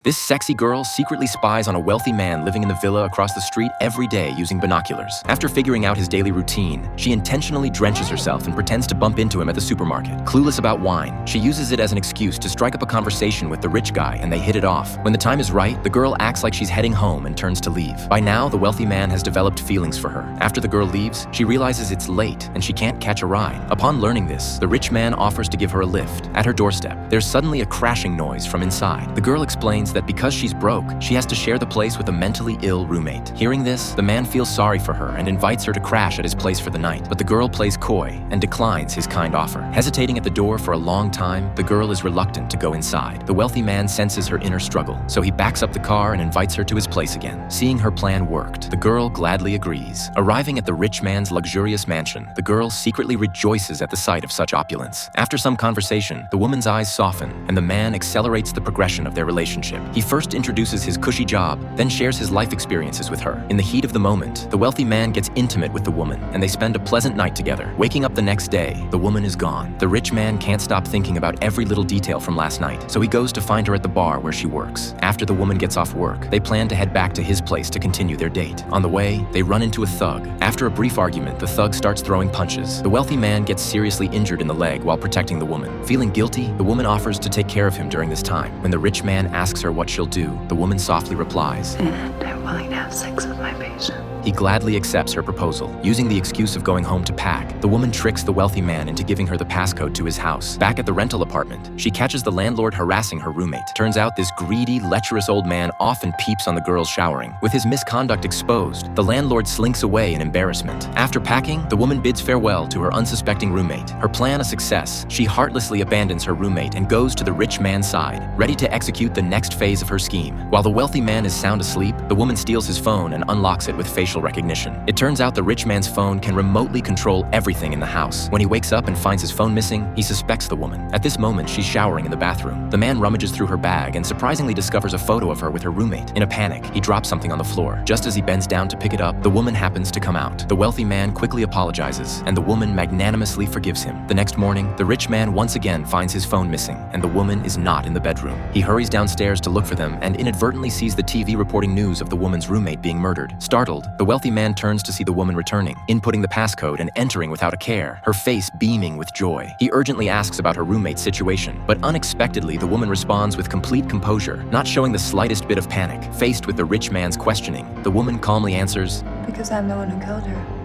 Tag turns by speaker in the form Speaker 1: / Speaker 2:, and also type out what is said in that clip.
Speaker 1: This sexy girl secretly spies on a wealthy man living in the villa across the street every day using binoculars. After figuring out his daily routine, she intentionally drenches herself and pretends to bump into him at the supermarket. Clueless about wine, she uses it as an excuse to strike up a conversation with the rich guy, and they hit it off. When the time is right, the girl acts like she's heading home and turns to leave. By now, the wealthy man has developed feelings for her. After the girl leaves, she realizes it's late and she can't catch a ride. Upon learning this, the rich man offers to give her a lift. At her doorstep, there's suddenly a crashing noise from inside. The girl explains that because she's broke, she has to share the place with a mentally ill roommate. Hearing this, the man feels sorry for her and invites her to crash at his place for the night, but the girl plays coy and declines his kind offer. Hesitating at the door for a long time, the girl is reluctant to go inside. The wealthy man senses her inner struggle, so he backs up the car and invites her to his place again. Seeing her plan worked, the girl gladly agrees. Arriving at the rich man's luxurious mansion, the girl secretly rejoices at the sight of such opulence. After some conversation, the woman's eyes soften and the man accelerates the progression of their relationship. He first introduces his cushy job, then shares his life experiences with her. In the heat of the moment, the wealthy man gets intimate with the woman, and they spend a pleasant night together. Waking up the next day, the woman is gone. The rich man can't stop thinking about every little detail from last night, so he goes to find her at the bar where she works. After the woman gets off work, they plan to head back to his place to continue their date. On the way, they run into a thug. After a brief argument, the thug starts throwing punches. The wealthy man gets seriously injured in the leg while protecting the woman. Feeling guilty, the woman offers to take care of him during this time. When the rich man asks her what she'll do, the woman softly replies,
Speaker 2: "And I'm willing to have sex with my patient."
Speaker 1: He gladly accepts her proposal. Using the excuse of going home to pack, the woman tricks the wealthy man into giving her the passcode to his house. Back at the rental apartment, she catches the landlord harassing her roommate. Turns out this greedy, lecherous old man often peeps on the girls showering. With his misconduct exposed, the landlord slinks away in embarrassment. After packing, the woman bids farewell to her unsuspecting roommate. Her plan a success, she heartlessly abandons her roommate and goes to the rich man's side, ready to execute the next phase of her scheme. While the wealthy man is sound asleep, the woman steals his phone and unlocks it with facial recognition. It turns out the rich man's phone can remotely control everything in the house. When he wakes up and finds his phone missing, he suspects the woman. At this moment, she's showering in the bathroom. The man rummages through her bag and surprisingly discovers a photo of her with her roommate. In a panic, he drops something on the floor. Just as he bends down to pick it up, the woman happens to come out. The wealthy man quickly apologizes, and the woman magnanimously forgives him. The next morning, the rich man once again finds his phone missing, and the woman is not in the bedroom. He hurries downstairs to look for them and inadvertently sees the TV reporting news of the woman's roommate being murdered. Startled, the wealthy man turns to see the woman returning, inputting the passcode and entering without a care, her face beaming with joy. He urgently asks about her roommate's situation, but unexpectedly the woman responds with complete composure, not showing the slightest bit of panic. Faced with the rich man's questioning, the woman calmly answers,
Speaker 2: Because I'm the one who killed her.